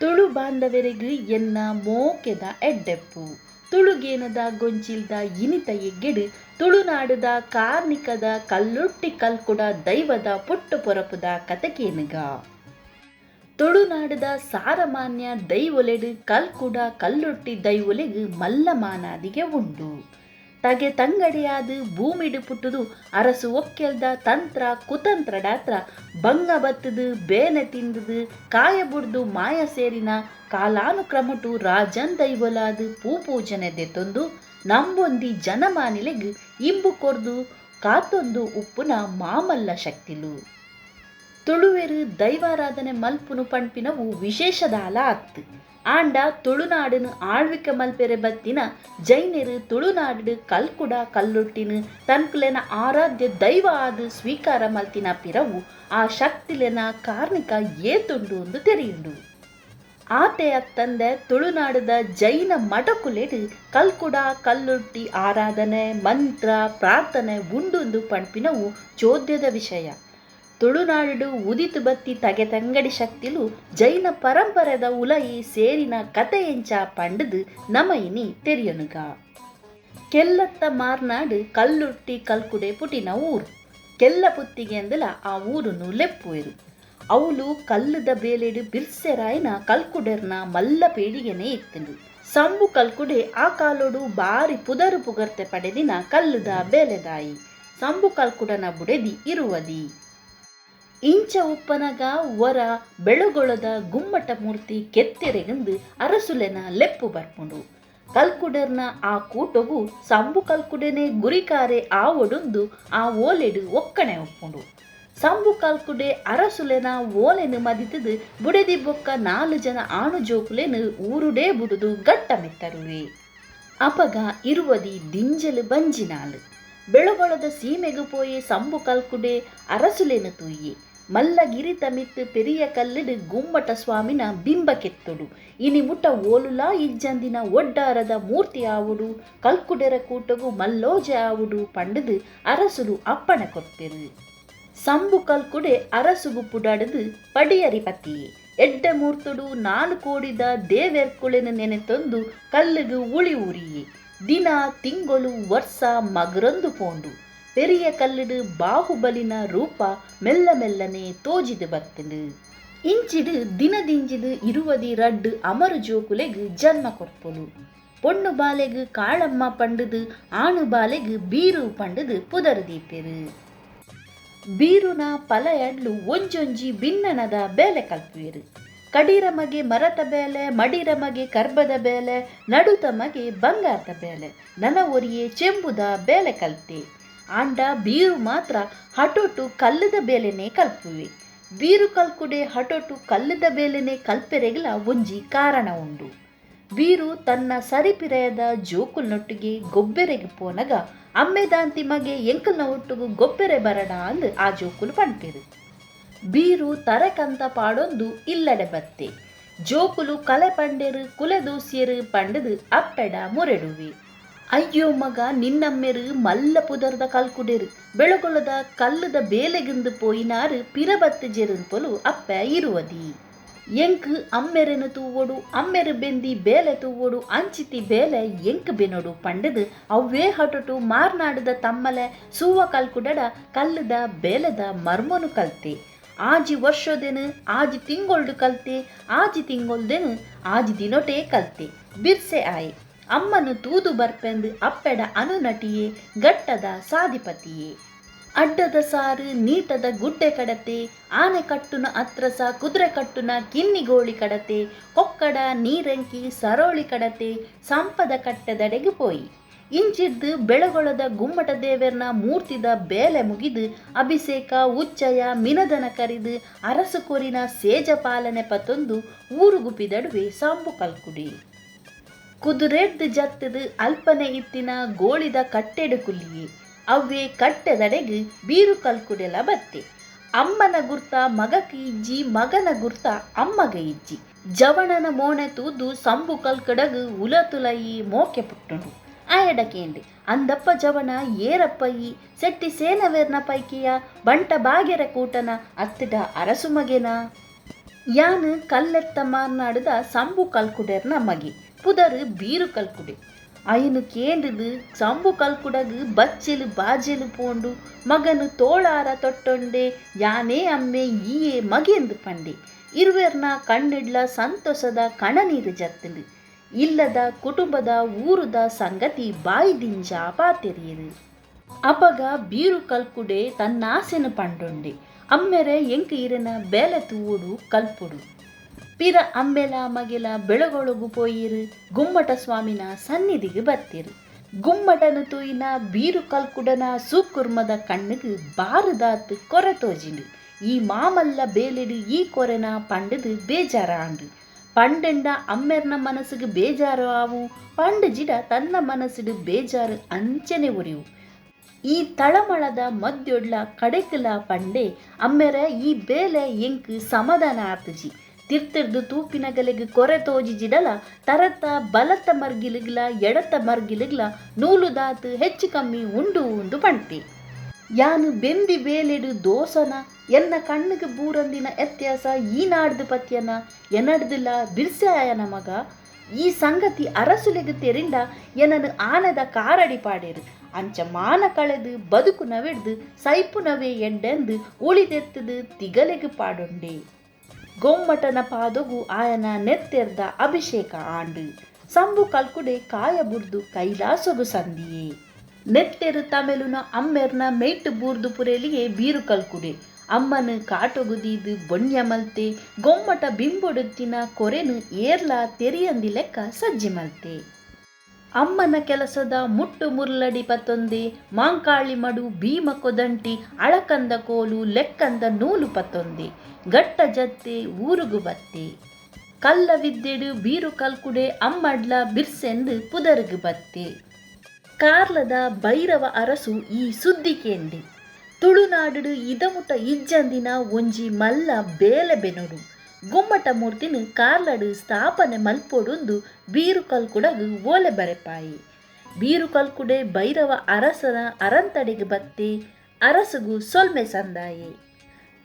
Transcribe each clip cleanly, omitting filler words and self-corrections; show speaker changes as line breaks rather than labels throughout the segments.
ತುಳು ಬಾಂಧವರಿಗೂ ಎನ್ನ ಮೋಕೆದ ಎಡ್ಡೆಪ್ಪು ತುಳುಗೇನದ ಗೊಂಚಿಲ್ದ ಇನಿತ ಎಗ್ಗೆಡು ತುಳುನಾಡುದ ಕಾರ್ಣಿಕದ ಕಲ್ಲುಟ್ಟಿ ಕಲ್ಕುಡ ದೈವದ ಪುಟ್ಟು ಪೊರಪುದ ಕತೆಕೇನುಗ ತುಳುನಾಡುದ ಸಾರಮಾನ್ಯ ದೈವೊಲೆಡು ಕಲ್ಕುಡ ಕಲ್ಲುಟ್ಟಿ ದೈವೊಲೆಗು ಮಲ್ಲ ಮಾನಾದಿಗೆ ಉಂಡು. ತಗೆ ತಂಗಡಿಯಾದು ಭೂಮಿಡು ಪುಟ್ಟುದು ಅರಸು ಒಕ್ಕೆಲ್ದ ತಂತ್ರ ಕುತಂತ್ರಡಾತ್ರ ಬಂಗ ಬತ್ತದು ಬೇನೆ ತಿಂದುದು ಕಾಯ ಬುಡ್ದು ಮಾಯ ಸೇರಿನ ಕಾಲಾನುಕ್ರಮಟು ರಾಜನ್ ದೈವಲಾದು ಪೂಜನೆ ತೊಂದು ನಂಬೊಂದಿ ಜನಮಾನಿಲೆಗ್ ಇಂಬು ಕೊರ್ದು ಕಾತೊಂದು ಉಪ್ಪುನ ಮಾಮಲ್ಲ ಶಕ್ತಿಲು. ತುಳುವೆರು ದೈವಾರಾಧನೆ ಮಲ್ಪುನು ಪಂಪಿನವು ವಿಶೇಷದಾಲ ಅತ್ತು. ಆಂಡ ತುಳುನಾಡಿನ ಆಳ್ವಿಕೆ ಮಲ್ಪೆರೆ ಬತ್ತಿನ ಜೈನರು ತುಳುನಾಡು ಕಲ್ಕುಡ ಕಲ್ಲುಟ್ಟಿನ ತನ್ಕುಲೆನ ಆರಾಧ್ಯ ದೈವ ಆದು ಸ್ವೀಕಾರ ಮಲ್ತಿನ ಪಿರವು ಆ ಶಕ್ತಿಲೆನ ಕಾರ್ಣಿಕ ಏತುಂಡು ಎಂದು ತೆರೆಯುಂಡು. ಆತೆ ಅತ್ತಂದೆ ತುಳುನಾಡುದ ಜೈನ ಮಠಕುಲೆಡು ಕಲ್ಕುಡ ಕಲ್ಲುಟ್ಟಿ ಆರಾಧನೆ ಮಂತ್ರ ಪ್ರಾರ್ಥನೆ ಉಂಡುಂದು ಪಂಪಿನವು ಚೋದ್ಯದ ವಿಷಯ. ತುಳುನಾಡು ಉದಿತು ಬತ್ತಿ ತಗೆ ತಂಗಡಿ ಶಕ್ತಿಲು ಜೈನ ಪರಂಪರೆದ ಉಲಯಿ ಸೇರಿನ ಕತೆ ಎಂಚ ಪಂಡದು ನಮಯಿನಿ ತೆರಿಯನುಗ. ಕೆಲ್ಲತ್ತ ಮಾರ್ನಾಡು ಕಲ್ಲುಟ್ಟಿ ಕಲ್ಕುಡೆ ಪುಟಿನ ಊರು ಕೆಲ್ಲ ಪುತ್ತಿಗೆ ಅಂದಲ ಆ ಊರುನು ಲೆಪ್ಪುವೆರು. ಅವಳು ಕಲ್ಲುದ ಬೇಲೆಡು ಬಿರ್ಸೆರಾಯಿನ ಕಲ್ಕುಡೆರ್ನ ಮಲ್ಲ ಪೇಡಿಗೆನೆ ಇತ್ತಂಡು. ಸಂಬು ಕಲ್ಕುಡೆ ಆ ಕಾಲೋಡು ಬಾರಿ ಪುದರು ಪುಗರ್ತೆ ಪಡೆದಿನ ಕಲ್ಲುದ ಬೇಲೆದಾಯಿ ಸಂಬು ಕಲ್ಕುಡನ ಬುಡೆದಿ ಇರುವದಿ. ಇಂಚ ಉಪ್ಪನಗ ವರ ಬೆಳಗೊಳದ ಗುಮ್ಮಟ ಮೂರ್ತಿ ಕೆತ್ತೆರೆಗಂದು ಅರಸುಲೆನ ಲೆಪ್ಪು ಬರ್ಪುಂಡು. ಕಲ್ಕುಡೆರ್ನ ಆ ಕೂಟೊಗು ಸಂಬು ಕಲ್ಕುಡೆನೆ ಗುರಿಕಾರೆ ಆ ಒಡೊಂದು ಆ ಓಲೆಡು ಒಕ್ಕಣೆ ಒಪ್ಪುಂಡು. ಸಂಬು ಕಲ್ಕುಡೆ ಅರಸುಲೆನ ಓಲೆನು ಮದಿತದು ಬುಡೆದಿ ಬೊಕ್ಕ 4 ಜನ ಆಣು ಜೋಕುಲೆನು ಊರುಡೇ ಬುಡುದು ಗಟ್ಟ ಮೆತ್ತರುವೆ. ಅಪಗ ಇರುವದಿ ದಿಂಜಲು ಬಂಜಿನಾಳು ಬೆಳಗೊಳದ ಸೀಮೆಗು ಪೋಯೆ ಸಂಬು ಕಲ್ಕುಡೆ ಅರಸುಲೆನು ತೂಯೆ ಮಲ್ಲಗಿರಿ ತಮಿತ್ತು ಪೆರಿಯ ಕಲ್ಲಿಡು ಗುಮ್ಮಟ ಸ್ವಾಮಿನ ಬಿಂಬ ಕೆತ್ತೊಡು ಇನಿ ಮುಟ್ಟ ಓಲುಲಾ ಇಜ್ಜಂದಿನ ಒಡ್ಡಾರದ ಮೂರ್ತಿ ಆವುಡು ಕಲ್ಕುಡೆರ ಕೂಟಗು ಮಲ್ಲೋಜೆ ಆವುಡು ಪಂಡದು ಅರಸುಲು ಅಪ್ಪಣೆ ಕೊಟ್ಟೆರು. ಸಂಬು ಕಲ್ಕುಡೆ ಅರಸುಗು ಪುಡಾಡದು ಪಡಿಯರಿ ಪತಿಯೇ ಎಡ್ಡ ಮೂರ್ತುಡು 4 ಕೋಡಿದ ದೇವೆರ್ಕುಳೆನ ನೆನೆ ತಂದು ಕಲ್ಲಿಗು ಉಳಿ ಉರಿಯೇ ದಿನ ತಿಂಗಳು ವರ್ಷ ಮಗರೊಂದು ಪೋಂಡು ಪೆರಿಯ ಕಲ್ಲಿಡು ಬಾಹುಬಲಿನ ರೂಪ ಮೆಲ್ಲ ಮೆಲ್ಲನೆ ತೋಜಿದು ಬತ್ತಲು. ಇಂಚಿಡು ದಿನದಿಂಜಿದು ಇರುವದಿ ರಡ್ಡು ಅಮರು ಜೋಕುಲೆಗು ಜನ್ಮ ಕೊರ್ಪೊಲು. ಪೊಣ್ಣು ಬಾಲೆಗು ಕಾಳಮ್ಮ ಪಂಡುದು ಆಣು ಬಾಲೆಗು ಬೀರು ಪಂಡುದು ಪುದರ್ ದೀಪೆರು. ಬೀರುನ ಪಲಯಡ್ಲು ಒಂಜೊಂಜಿ ಭಿನ್ನನದ ಬೇಲೆ ಕಲ್ಪುವೆರು. ಕಡೀರ ಮಗೆ ಮರತ ಬೇಲೆ ಮಡಿರ ಮಗೆ ಕರ್ಬದ ಬೇಲೆ ನಡುತ ಮಗೆ ಬಂಗಾರದ ಬೇಲೆ ನನ ಒರಿಯೇ ಚೆಂಬುದ ಬೇಲೆ ಕಲ್ತೆ. ಆಂಡ ಬೀರು ಮಾತ್ರ ಹಟೋಟು ಕಲ್ಲದ ಬೇಲೆನೆ ಕಲ್ಪುವೆ. ಬೀರು ಕಲ್ಕುಡೆ ಹಟೋಟು ಕಲ್ಲದ ಬೇಲೆನೆ ಕಲ್ಪೆರೆಗಲ ಒಂಜಿ ಕಾರಣ ಉಂಡು. ಬೀರು ತನ್ನ ಸರಿಪಿರೆಯದ ಜೋಕುಲ್ನೊಟ್ಟಿಗೆ ಗೊಬ್ಬೆರೆಗೆ ಪೋನಗ ಅಮ್ಮೆದಾಂತಿ ಮಗೆ ಎಂಕಲ್ನ ಒಟ್ಟುಗು ಗೊಬ್ಬೆರೆ ಬರಡ ಅಂದು ಆ ಜೋಕುಲು ಪಂಟೆರು. ಬೀರು ತರಕಂತ ಪಾಡೊಂದು ಇಲ್ಲಡೆ ಬತ್ತೆ ಜೋಕುಲು ಕಲೆ ಪಂಡೆರು ಕುಲೆದೂಸಿಯರು ಪಂಡದು ಅಪ್ಪೆಡ ಮುರೆಡುವೆ. ಅಯ್ಯೋ ಮಗ ನಿನ್ನಮ್ಮೆರು ಮಲ್ಲ ಪುದರ್ದ ಕಲ್ಕುಡೆರು ಬೆಳಗೊಳದ ಕಲ್ಲುದ ಬೇಲೆಗಿಂದು ಪೋಯಿನಾರು ಪಿರಬತ್ತು ಜೆರುನ್ಪೊಲು ಅಪ್ಪೆ ಇರುವದಿ. ಎಂಕ್ ಅಮ್ಮೆರೆನು ತೂವೊಡು ಅಮ್ಮೆರು ಬೆಂದಿ ಬೇಲೆ ತೂವೊಡು ಅಂಚಿತಿ ಬೇಲೆ ಎಂಕ್ ಬೆನೊಡು ಪಂಡದು ಅವ್ವೇ ಹಟೊಟು ಮಾರ್ನಾಡುದ ತಮ್ಮಲೆ ಸೂವ ಕಲ್ಕುಡಡ ಕಲ್ಲುದ ಬೇಲೆದ ಮರ್ಮೊನು ಕಲ್ತೆ. ಆಜಿ ವರ್ಷದೆನು ಆಜಿ ತಿಂಗೊಳ್ಡು ಕಲ್ತೆ ಆಜಿ ತಿಂಗೊಳ್ದೆನು ಆಜಿ ದಿನೊಟೇ ಕಲ್ತೆ ಬಿರ್ಸೆ ಆಯೆ ಅಮ್ಮನು ತೂದು ಬರ್ಪೆಂದು ಅಪ್ಪೆಡ ಅನುನಟಿಯೇ ಗಟ್ಟದ ಸಾಧಿಪತಿಯೇ. ಅಡ್ಡದ ಸಾರು ನೀಟದ ಗುಡ್ಡೆ ಕಡತೆ ಆನೆ ಕಟ್ಟುನ ಅತ್ರಸ ಕುದುರೆ ಕಟ್ಟುನ ಕಿನ್ನಿಗೋಳಿ ಕಡತೆ ಕೊಕ್ಕಡ ನೀರಂಕಿ ಸರೋಳಿ ಕಡತೆ ಸಂಪದ ಕಟ್ಟದಡೆಗೆ ಪೋಯಿ. ಇಂಚಿದ್ದು ಬೆಳಗೊಳದ ಗುಮ್ಮಟ ದೇವೆರ್ನ ಮೂರ್ತಿದ ಬೇಲೆ ಮುಗಿದು ಅಭಿಷೇಕ ಉಚ್ಚಯ ಮಿನದನ ಕರಿದು ಅರಸು ಕೊರಿನ ಸೇಜ ಪಾಲನೆ ಪತೊಂದು ಊರುಗುಪಿದಡುವೆ ಸಂಬು ಕಲ್ಕುಡಿ. ಕುದುರೆಡ್ದು ಜತ್ತದು ಅಲ್ಪನೆ ಇತ್ತಿನ ಗೋಳಿದ ಕಟ್ಟೆಡು ಕುಲ್ಲಿಯೇ ಅವ್ವೇ ಕಟ್ಟೆದಡೆಗು ಬೀರು ಕಲ್ಕುಡೆಲ ಬತ್ತೆ. ಅಮ್ಮನ ಗುರ್ತ ಮಗಕ ಇಜ್ಜಿ ಮಗನ ಗುರ್ತ ಅಮ್ಮಗ ಇಜ್ಜಿ ಜವಣನ ಮೋಣೆ ತೂದು ಸಂಬು ಕಲ್ಕಡಗು ಉಲತುಲಯಿ ಮೋಕೆ ಪುಟ್ಟುಂಡು. ಆ ಎಡಕೇಂಡಿ ಅಂದಪ್ಪ ಜವನ ಏರಪ್ಪಯಿ ಸೆಟ್ಟಿ ಸೇನವೇರ್ನ ಪೈಕಿಯ ಬಂಟ ಬಾಗೆರ ಕೂಟನ ಅತ್ತಿಡ ಅರಸು ಮಗೆನ ಯಾನು ಕಲ್ಲೆತ್ತ ಮಾರ್ನಾಡುದ ಸಂಬು ಕಲ್ಕುಡೆರ್ನ ಮಗಿ ಪುದರ್ ಬೀರು ಕಲ್ಕುಡೆ ಅಯ್ಯನು ಕೇಂದ್ರದು ಸಂಬು ಕಲ್ಕುಡಗು ಬಚ್ಚಲು ಬಾಜೆಲು ಪೋಂಡು ಮಗನು ತೋಳಾರ ತೊಟ್ಟೊಂಡೆ ಯಾನೇ ಅಮ್ಮೆ ಈಯೇ ಮಗೆಂದು ಪಂಡೆ ಇರುವೆರ್ನ ಕಣ್ಣಿಡ್ಲ ಸಂತೋಷದ ಕಣನೀರು ಜತ್ತಲು ಇಲ್ಲದ ಕುಟುಂಬದ ಊರುದ ಸಂಗತಿ ಬಾಯಿದಿಂಜ ಪಾತೆರಿಯದು ಅಪಗ ಬೀರು ಕಲ್ಕುಡೆ ತನ್ನಾಸೆನು ಪಂಡೊಂಡೆ ಅಮ್ಮೆರೆ ಎಂಕ ಇರನ ಬೇಲೆ ತೂವೋಡು ಕಲ್ಪುಡು ಪಿರ ಅಮ್ಮೆಲ ಮಗೆಲ ಬೆಳಗೊಳಗು ಪೋಯಿರು ಗುಮ್ಮಟ ಸ್ವಾಮಿನ ಸನ್ನಿಧಿಗೆ ಬತ್ತಿರು ಗುಮ್ಮಟನು ತೂಯಿನ ಬೀರು ಕಲ್ಕುಡನ ಸೂಕುರ್ಮದ ಕಣ್ಣಿಗೆ ಬಾರದಾತ್ ಕೊರೆ ತೋಜಿಂಡು ಈ ಮಾಮಲ್ಲ ಬೇಲೆಡು ಈ ಕೊರೆನ ಪಂಡದು ಬೇಜಾರ ಆಂಡು ಪಂಡೆಂಡ ಅಮ್ಮೆರ್ನ ಮನಸ್ಸಿಗೆ ಬೇಜಾರು ಆವು ಪಂಡ ಜಿಡ ತನ್ನ ಮನಸ್ಸಿಡು ಬೇಜಾರು ಅಂಚನೆ ಉರಿವು ಈ ತಳಮಳದ ಮದ್ಯೊಡ್ಲ ಕಡೆಕಲ ಪಂಡೆ ಅಮ್ಮೆರ ಈ ಬೇಲೆ ಎಂಕ್ ಸಮಾಧಾನ ಆತಜಿ ತಿರ್ತಿರ್ದು ತೂಪಿನ ಗಲೆಗೆ ಕೊರೆ ತೋಜಿ ಜಿಡಲ ತರತ ಬಲತ ಮರ್ಗಿಲಿಗ್ಲ ಎಡತ ಮರ್ಗಿಲಿಗ್ಲ ನೂಲುದಾತು ಹೆಚ್ಚು ಕಮ್ಮಿ ಉಂಡು ಪಂಟೆ ಯಾನು ಬೆಂಬಿ ಬೇಲೆಡು ದೋಸನ ಎನ್ನ ಕಣ್ಣಿಗೆ ಬೂರಂದಿನ ವ್ಯತ್ಯಾಸ ಈ ನಾಡ್ದು ಪತ್ಯನ ಎನ್ನಡ್ದಿಲ್ಲ ಬಿರ್ಸಾಯನ ಮಗ ಈ ಸಂಗತಿ ಅರಸುಲೆಗೆ ತೆರಿಂದ ಎನ್ನನು ಆನದ ಕಾರಡಿ ಪಾಡೇರು ಅಂಚ ಮಾನ ಕಳೆದು ಬದುಕು ನವೆಡ್ದು ಸೈಪುನವೇ ಎಡ್ಡೆಂದು ಉಳಿದೆತ್ತದು ತಿಗಲೆಗೆ ಪಾಡೊಂಡೆ ಗೊಮ್ಮಟನ ಪಾದೊಗು ಆಯನ ನೆತ್ತೆರ್ದ ಅಭಿಷೇಕ ಆಂಡು ಸಂಬು ಕಲ್ಕುಡೆ ಕಾಯ ಬುರ್ದು ಕೈಲಾಸೊಗು ಸಂದಿಯೇ ನೆತ್ತೆರು ತಮೆಲುನ ಅಮ್ಮೆರ್ನ ಮೇಯ್ಟು ಬೂರ್ದು ಪುರೇಲಿಗೆ ಬೀರು ಕಲ್ಕುಡೆ ಅಮ್ಮನು ಕಾಟೊಗುದೀದು ಬೊಣ್ಯ ಮಲ್ತೆ ಗೊಮ್ಮಟ ಬಿಂಬೊಡುತ್ತಿನ ಕೊರೆನು ಏರ್ಲ ತೆರಿಯಂದಿ ಲೆಕ್ಕ ಸಜ್ಜಿ ಮಲ್ತೆ ಅಮ್ಮನ ಕೆಲಸದ ಮುಟ್ಟು ಮುರ್ಲಡಿ ಪತ್ತೊಂದೆ ಮಾಂಕಾಳಿ ಮಡು ಭೀಮ ಕೊದಂಟಿ ಅಳಕಂದ ಕೋಲು ಲೆಕ್ಕಂದ ನೂಲು ಪತ್ತೊಂದೆ ಗಟ್ಟ ಜತ್ತೆ ಊರುಗು ಬತ್ತೆ ಕಲ್ಲ ವಿದ್ದೆಡು ಬೀರು ಕಲ್ಕುಡೆ ಅಮ್ಮಡ್ಲ ಬಿರ್ಸೆಂದು ಪುದರ್ಗು ಬತ್ತೆ ಕಾರ್ಲದ ಭೈರವ ಅರಸು ಈ ಸುದ್ದಿ ಕೇಂದಿ ತುಳುನಾಡು ಇದಮುಟ ಇಜ್ಜಂದಿನ ಒಂಜಿ ಮಲ್ಲ ಬೇಲೆ ಬೆನೊಡು ಗುಮ್ಮಟ ಮೂರ್ತಿನು ಕಾರ್ಲಡು ಸ್ಥಾಪನೆ ಮಲ್ಪೊಡುಂದು ಬೀರು ಕಲ್ಕುಡಗು ಓಲೆ ಬರೆಪಾಯಿ ಬೀರು ಕಲ್ಕುಡೆ ಭೈರವ ಅರಸನ ಅರಂತಡೆಗೆ ಬತ್ತೆ ಅರಸುಗು ಸೊಲ್ಮೆ ಸಂದಾಯೆ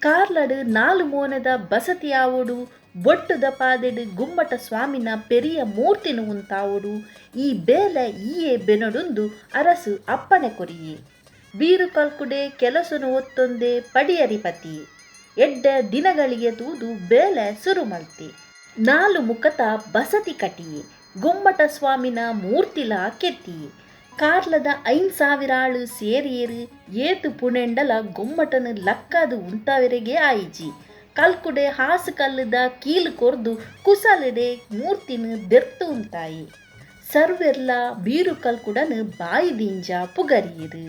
ಕಾರ್ಲಡು ನಾಲು ಮೋನದ ಬಸತಿ ಆವೋಡು ಬೊಟ್ಟುದ ಪಾದೆಡು ಗುಮ್ಮಟ ಸ್ವಾಮಿನ ಪೆರಿಯ ಮೂರ್ತಿನು ಉಂತಾವೋಡು ಈ ಬೇಲೆ ಈಯೇ ಬೆನೊಡುಂದು ಅರಸು ಅಪ್ಪಣೆ ಕೊರಿಯೆ ಬೀರು ಕಲ್ಕುಡೆ ಕೆಲಸನು ಒತ್ತೊಂದೆ ಪಡಿಯರಿಪತಿಯೇ ಎಡ್ಡ ದಿನಗಳಿಗೆ ತೂದು ಬೇಲೆ ಸುರು ಮಲ್ತೆ ನಾಲು ಮುಖತ ಬಸತಿ ಕಟಿಯೆ ಗುಮ್ಮಟ ಸ್ವಾಮಿನ ಮೂರ್ತಿಲ ಕೆತ್ತಿಯೆ ಕಾರ್ಲದ 5,000 ಆಳು ಸೇರಿಯೇರು ಏತು ಪುಣೆಂಡಲ ಗುಮ್ಮಟನು ಲಕ್ಕಾದು ಉಂತವರೆಗೆ ಆಯಿಜಿ ಕಲ್ಕುಡೆ ಹಾಸು ಕಲ್ಲದ ಕೀಲು ಕೊರ್ದು ಕುಸಲೆಡೆ ಮೂರ್ತಿನು ಬೆರ್ತು ಉಂತಾಯಿ ಸರ್ವೆರ್ಲ ಬೀರು ಕಲ್ಕುಡನು ಬಾಯಿದಿಂಜ ಪುಗರಿಯರು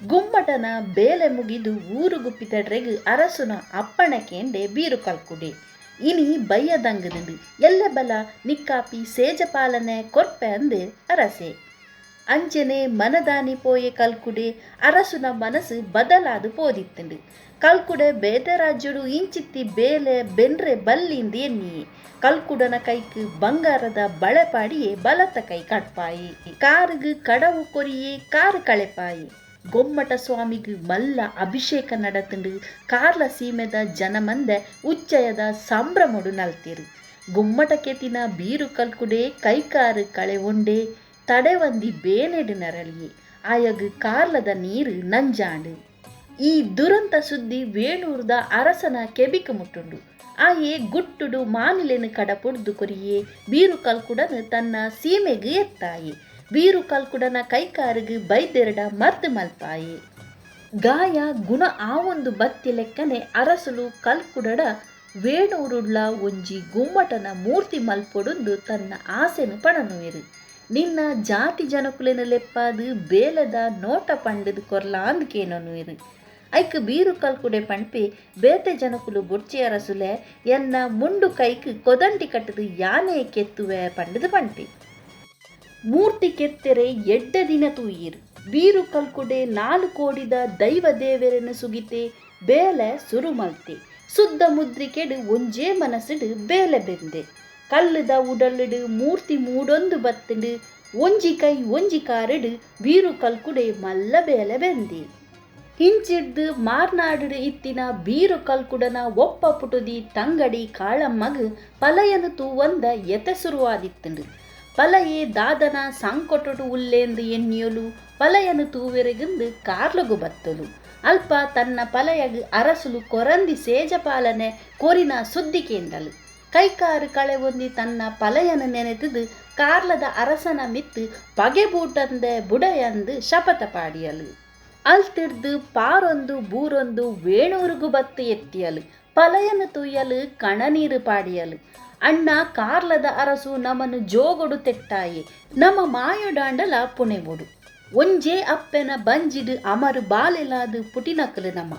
ಗುಮ್ಮಟನ ಬೇಲೆ ಮುಗಿದು ಊರುಗುಪ್ಪಿತಡ್ರೆಗು ಅರಸುನ ಅಪ್ಪಣೆ ಕೇಂಡೆ ಬೀರು ಕಲ್ಕುಡೆ ಇನಿ ಬಯ್ಯದಂಗದು ಎಲ್ಲೆ ಬಲ ನಿಕ್ಕಾಪಿ ಸೇಜಪಾಲನೆ ಕೊರ್ಪೆ ಅಂದೆ ಅರಸೆ ಅಂಚನೆ ಮನದಾನಿ ಪೋಯೆ ಕಲ್ಕುಡೆ ಅರಸುನ ಮನಸ್ಸು ಬದಲಾದು ಪೋದಿತ್ತುಂಡು ಕಲ್ಕುಡೆ ಬೇತೆ ರಾಜ್ಯಡು ಇಂಚಿತ್ತಿ ಬೇಲೆ ಬೆನ್ರೆ ಬಲ್ಲಿಂದ ಎನ್ನಿಯೇ ಕಲ್ಕುಡನ ಕೈಕು ಬಂಗಾರದ ಬಳೆ ಪಾಡಿಯೇ ಬಲತ ಕೈ ಕಟ್ಪಾಯಿ ಕಾರುಗು ಕಡವು ಕೊರಿಯೇ ಕಾರು ಕಳೆಪಾಯಿ ಗೊಮ್ಮಟ ಸ್ವಾಮಿಗು ಮಲ್ಲ ಅಭಿಷೇಕ ನಡತುಂಡು ಕಾರ್ಲ ಸೀಮೆದ ಜನಮಂದೆ ಉಚ್ಚಯದ ಸಂಭ್ರಮಡು ನಲ್ತಿರು ಗುಮ್ಮಟ ಕೆತ್ತಿನ ಬೀರು ಕಲ್ಕುಡೆ ಕೈಕಾರು ಕಳೆ ಒಂಡೆ ತಡೆವಂದಿ ಬೇನೆಡು ನರಳಿಯೇ ಆಯಗು ಕಾರ್ಲದ ನೀರು ನಂಜಾಂಡು ಈ ದುರಂತ ಸುದ್ದಿ ವೇಣೂರ್ದ ಅರಸನ ಕೆಬಿಕ ಮುಟ್ಟುಂಡು ಆಯೇ ಗುಟ್ಟುಡು ಮಾನಿಲೆನು ಕಡ ಪೊಡ್ದು ಕೊರಿಯೇ ಬೀರು ಕಲ್ಕುಡನು ತನ್ನ ಸೀಮೆಗು ಎತ್ತಾಯೆ ಬೀರು ಕಲ್ಕುಡನ ಕೈಕಾರುಗು ಬೈದೆರಡ ಮರ್ದು ಮಲ್ಪಾಯೆ ಗಾಯ ಗುಣ ಆವೊಂದು ಬತ್ತಿ ಲೆಕ್ಕನೆ ಅರಸಲು ಕಲ್ಕುಡಡ ವೇಣೂರುಡ್ಲ ಒಂಜಿ ಗುಮ್ಮಟನ ಮೂರ್ತಿ ಮಲ್ಪೊಡುಂದು ತನ್ನ ಆಸೆನು ಪಣನುವೆರು ನಿನ್ನ ಜಾತಿ ಜನಕುಲೆನ ಲೆಪ್ಪಾದು ಬೇಲದ ನೋಟ ಪಂಡದು ಕೊರ್ಲ ಅಂದ್ಕೇನೊನುವೆರು ಐಕ್ ಬೀರು ಕಲ್ಕುಡೆ ಪಂಪೆ ಬೇತೆ ಜನಕುಲು ಬೊಡ್ಚಿ ಅರಸುಲೆ ಎನ್ನ ಮುಂಡು ಕೈಕ್ ಕೊದಂಟಿ ಕಟ್ಟದು ಯಾನೆ ಕೆತ್ತುವೆ ಪಂಡದು ಪಂಪೆ ಮೂರ್ತಿ ಕೆತ್ತೆರೆ ಎಡ್ಡ ದಿನ ತೂಯಿರು ಬೀರು ಕಲ್ಕುಡೆ 4 ಕೋಡಿದ ದೈವ ದೇವರನ್ನು ಸುಗಿತೆ ಬೇಲೆ ಸುರು ಮಲ್ತೆ ಸುದ್ದ ಮುದ್ರಿಕೆಡು ಒಂಜೇ ಮನಸ್ಸಿಡು ಬೇಲೆ ಬೆಂದೆ ಕಲ್ಲುದ ಉಡಲಿಡು ಮೂರ್ತಿ ಮೂಡೊಂದು ಬತ್ತುಂಡು ಒಂಜಿ ಕೈ ಒಂಜಿ ಕಾರಿಡು ಬೀರು ಕಲ್ಕುಡೆ ಮಲ್ಲ ಬೇಲೆ ಬೆಂದೆ ಹಿಂಚಿಡ್ದು ಮಾರ್ನಾಡು ಇತ್ತಿನ ಬೀರು ಕಲ್ಕುಡನ ಒಪ್ಪ ಪುಟುದಿ ತಂಗಡಿ ಕಾಳಮ್ಮಗ್ ಪಲಯನು ತೂವಂದ ಎತೆ ಸುರುವಾದಿತ್ತುಂಡು. ಪಲಯೇ ದಾದನ ಸಂಕೊಟೊಡು ಉಲ್ಲೇಂದು ಎಣ್ಣಿಯೊಲು ಪಲಯನು ತೂವೆರೆಗಿಂದು ಕಾರ್ಲಗು ಬತ್ತಲು. ಅಲ್ಪ ತನ್ನ ಪಲಯಗ್ ಅರಸುಲು ಕೊರಂದಿ ಸೇಜಪಾಲನೆ ಕೊರಿನ ಸುದ್ದಿ ಕೇಂದಲು. ಕೈಕಾರು ಕಳೆ ಹೊಂದಿ ತನ್ನ ಪಲಯನ ನೆನೆತದು ಕಾರ್ಲದ ಅರಸನ ಮಿತ್ತು ಪಗೆಬೂಟಂದೆ ಬುಡಯಂದು ಶಪಥ ಪಾಡಿಯಲು. ಅಲ್ತಿಡ್ದು ಪಾರೊಂದು ಬೂರೊಂದು ವೇಣೂರುಗು ಬತ್ತು ಎತ್ತಿಯಲು ಪಲಯನು ತುಯ್ಯಲು ಕಣನೀರು ಪಾಡಿಯಲು. ಅಣ್ಣ ಕಾರ್ಲದ ಅರಸು ನಮನು ಜೋಗೊಡು ತೆಟ್ಟಾಯೆ ನಮ್ಮ ಮಾಯೊಡಾಂಡಲ ಪುಣೆಗೊಡು. ಒಂಜೇ ಅಪ್ಪೆನ ಬಂಜಿಡು ಅಮರು ಬಾಲೆಲಾದು ಪುಟಿನಕಲು ನಮ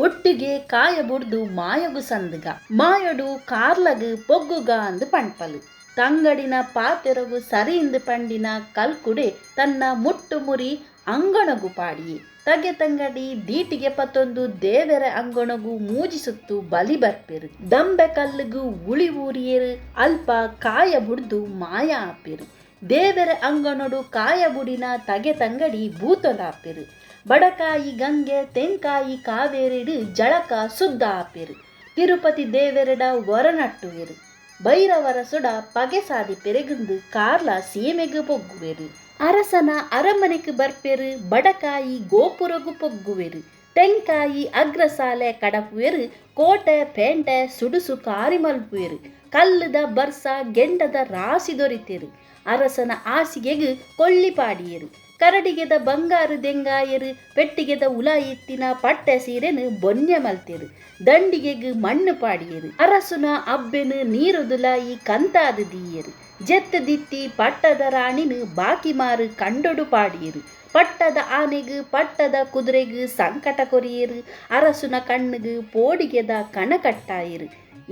ಒಟ್ಟಿಗೆ ಕಾಯ ಬುಡ್ದು ಮಾಯಗು ಸಂದುಗ ಮಾಯೊಡು ಕಾರ್ಲಗು ಪೊಗ್ಗುಗ ಅಂದು ಪಂಪಲು. ತಂಗಡಿನ ಪಾತೆರಗು ಸರಿಯಿಂದ ಪಂಡಿನ ಕಲ್ಕುಡೆ ತನ್ನ ಮುಟ್ಟು ಮುರಿ ಅಂಗಣಗು ಪಾಡಿಯೇ ತಗೆ ತಂಗಡಿ ದೀಟಿಗೆ ಪತ್ತೊಂದು ದೇವರ ಅಂಗಣಗು ಮೂಜಿಸುತ್ತು ಬಲಿ ಬರ್ಪೆರು. ದಂಬೆ ಕಲ್ಲುಗು ಉಳಿ ಊರಿಯರು ಅಲ್ಪ ಕಾಯ ಬುಡ್ದು ಮಾಯ ಆಪೆರು. ದೇವರ ಅಂಗಣಡು ಕಾಯ ಬುಡಿನ ತಗೆ ತಂಗಡಿ ಭೂತಲಾಪೆರು. ಬಡಕಾಯಿ ಗಂಗೆ ತೆಂಕಾಯಿ ಕಾವೇರಿಡು ಜಳಕ ಸುದ್ದ ಆಪೆರು. ತಿರುಪತಿ ದೇವರೆಡ ಹೊರನಟ್ಟುವೆರು. ಭೈರವರ ಸುಡ ಪಗೆ ಸಾದಿ ಪೆರೆಗುಂದು ಕಾರ್ಲ ಸೀಮೆಗು ಪೊಗ್ಗುವೆರು. ಅರಸನ ಅರಮನೆಗೆ ಬರ್ಪೆರು. ಬಡಕಾಯಿ ಗೋಪುರಗು ಪೊಗ್ಗುವೆರು. ತೆಂಕಾಯಿ ಅಗ್ರಸಾಲೆ ಕಡಪುವೆರು. ಕೋಟೆ ಪೇಂಟೆ ಸುಡುಸು ಕಾರಿ ಮಲ್ಪುವೆರು. ಕಲ್ಲುದ ಬರ್ಸ ಗೆಂಡದ ರಾಸಿ ದೊರಿತೆರು. ಅರಸನ ಹಾಸಿಗೆಗು ಕೊಳ್ಳಿ ಪಾಡಿಯರು. ಕರಡಿಗೆದ ಬಂಗಾರು ದೆಂಗಾಯರು. ಪೆಟ್ಟಿಗೆದ ಉಲ ಎತ್ತಿನ ಪಟ್ಟೆ ಸೀರೆನು ಬೊನ್ನೆ ಮಲ್ತೆರು. ದಂಡಿಗೆಗು ಮಣ್ಣು ಪಾಡಿಯರು. ಅರಸುನ ಅಬ್ಬೆನು ನೀರುದುಲಾಯಿ ಕಂತಾದ ದೀಯರು. ಜೆತ್ತು ದಿತ್ತಿ ಪಟ್ಟದ ರಾಣಿನು ಬಾಕಿ ಮಾರು ಕಂಡೊಡು ಪಾಡಿಯರು. ಪಟ್ಟದ ಆನೆಗು ಪಟ್ಟದ ಕುದುರೆಗು ಸಂಕಟ ಕೊರಿಯರು. ಅರಸುನ ಕಣ್ಣುಗು ಪೋಡಿಗೆದ ಕಣ ಕಟ್ಟಾಯರು.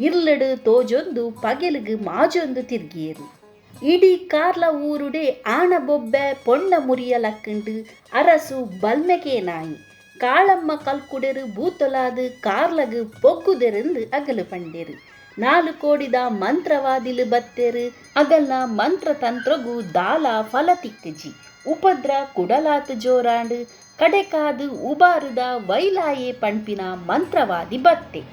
ಇರ್ಲಡು ತೋಜೊಂದು ಪಗೆಲುಗು ಮಾಜೊಂದು ತಿರ್ಗಿಯರು. ಇಡೀ ಕಾರ್ಲ ಊರುಡೆ ಆಣ ಬೊಬ್ಬೆ ಪೊಣ್ಣ ಮುರಿಯಲಕ್ಕಂಡು ಅರಸು ಬಲ್ಮೆಕೆ ನಾಯಿ. ಕಾಳಮ್ಮ ಕಲ್ಕುಡೆರು ಭೂತೊಲಾದು ಕಾರ್ಲಗು ಪೊಗ್ಗುದೆರೆಂದು ಅಗಲು ಪಂಡೆರು. 4 ಕೋಡಿದ ಮಂತ್ರವಾದಿಲು ಬತ್ತೆರು. ಅಗಲ್ನ ಮಂತ್ರ ತಂತ್ರಗು ದಾಲ ಫಲ ತಿಕ್ಕಜಿ ಉಪದ್ರ ಕುಡಲಾತು ಜೋರಾಂಡು ಕಡೆಕಾದು ಉಬಾರುದ ವೈಲಾಯೇ ಪಂಪಿನ ಮಂತ್ರವಾದಿ ಬತ್ತೆ.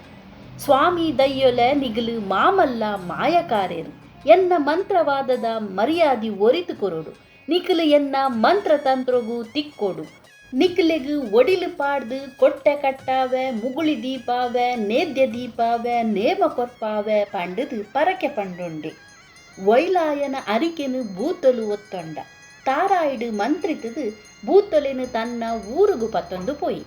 ಸ್ವಾಮಿ ದಯ್ಯೊಲೆ ನಿಗಲು ಮಾಮಲ್ಲ ಮಾಯಕಾರೆರು. ಎನ್ನ ಮಂತ್ರವಾದದ ಮರ್ಯಾದಿ ಒರಿತು ಕೊರಡು. ನಿಖಲು ಎನ್ನ ಮಂತ್ರತಂತ್ರಗೂ ತಿಕ್ಕೊಡು. ನಿಖಲೆಗು ಒಡಿಲು ಪಾಡ್ದು ಕೊಟ್ಟೆ ಕಟ್ಟಾವೆ ಮುಗುಳಿ ದೀಪಾವೆ ನೇದ್ಯ ದೀಪಾವೆ ನೇಮ ಕೊರ್ಪಾವೆ ಪಂಡದು ಪರಕೆ ಪಂಡೊಂಡೆ. ವೈಲಾಯನ ಅರಿಕೆನು ಭೂತೊಲು ಒತ್ತೊಂಡ. ತಾರಾಯಿಡು ಮಂತ್ರಿತದು ಭೂತೊಲೆನು ತನ್ನ ಊರುಗು ಪತ್ತೊಂದು ಪೊಯ್.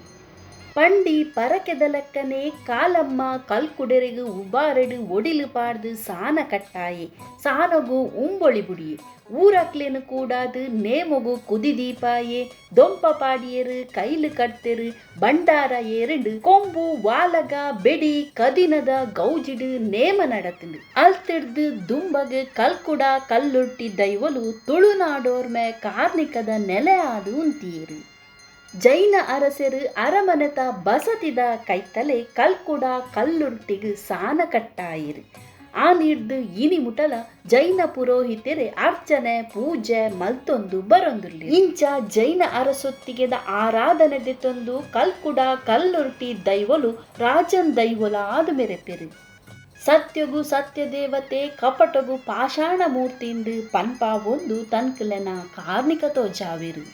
ಪಂಡಿ ಪರಕೆದ ಲೆಕ್ಕನೆ ಕಾಲಮ್ಮ ಕಲ್ಕುಡೆರೆಗು ಉಬಾರೆಡು ಒಡಿಲು ಪಾಡ್ದು ಸಾನ ಕಟ್ಟಾಯೆ ಸಾನಗು ಉಂಬೊಳಿ ಬುಡಿಯೆ. ಊರಕ್ಲೇನು ಕೂಡಾದು ನೇಮೊಗು ಕುದಿ ದೀಪಾಯೆ ದೊಂಪ ಪಾಡಿಯರು ಕೈಲು ಕಟ್ತೆರು. ಬಂಡಾರ ಏರುಂಡು ಕೊಂಬು ವಾಲಗ ಬೆಡಿ ಕದಿನದ ಗೌಜಿಡು ನೇಮ ನಡತುಂಡು. ಅಲ್ತಿಡ್ದು ದುಂಬಗು ಕಲ್ಕುಡ ಕಲ್ಲುಟ್ಟಿ ದೈವಲು ತುಳುನಾಡೋರ್ಮೆ ಕಾರ್ಣಿಕದ ನೆಲೆ ಆದು ಉಂತಿಯರು. ಜೈನ ಅರಸರು ಅರಮನೆತ ಬಸತಿದ ಕೈತಲೆ ಕಲ್ಕುಡ ಕಲ್ಲುಟ್ಟಿಗು ಸಾನ ಕಟ್ಟಾಯಿರು. ಆ ನೀಡ್ದು ಇನಿ ಮುಟಲ ಜೈನ ಪುರೋಹಿತರೆ ಅರ್ಚನೆ ಪೂಜೆ ಮಲ್ತೊಂದು ಬರೊಂದುಲ್ಲೆ. ಇಂಚ ಜೈನ ಅರಸೊತ್ತಿಗೆದ ಆರಾಧನೆ ದೆತ್ತೊಂದು ಕಲ್ಕುಡ ಕಲ್ಲುರ್ಟಿ ದೈವಲು ರಾಜನ್ ದೈವಲ ಆದು ಮೆರೆಪೆರು. ಸತ್ಯಗು ಸತ್ಯ ದೇವತೆ ಕಪಟಗು ಪಾಷಾಣ ಮೂರ್ತಿಂಡು ಪನ್ಪ ಒಂದು ತನ್ಕಲೆನ ಕಾರ್ಣಿಕ ತೋಜಾವೆರು.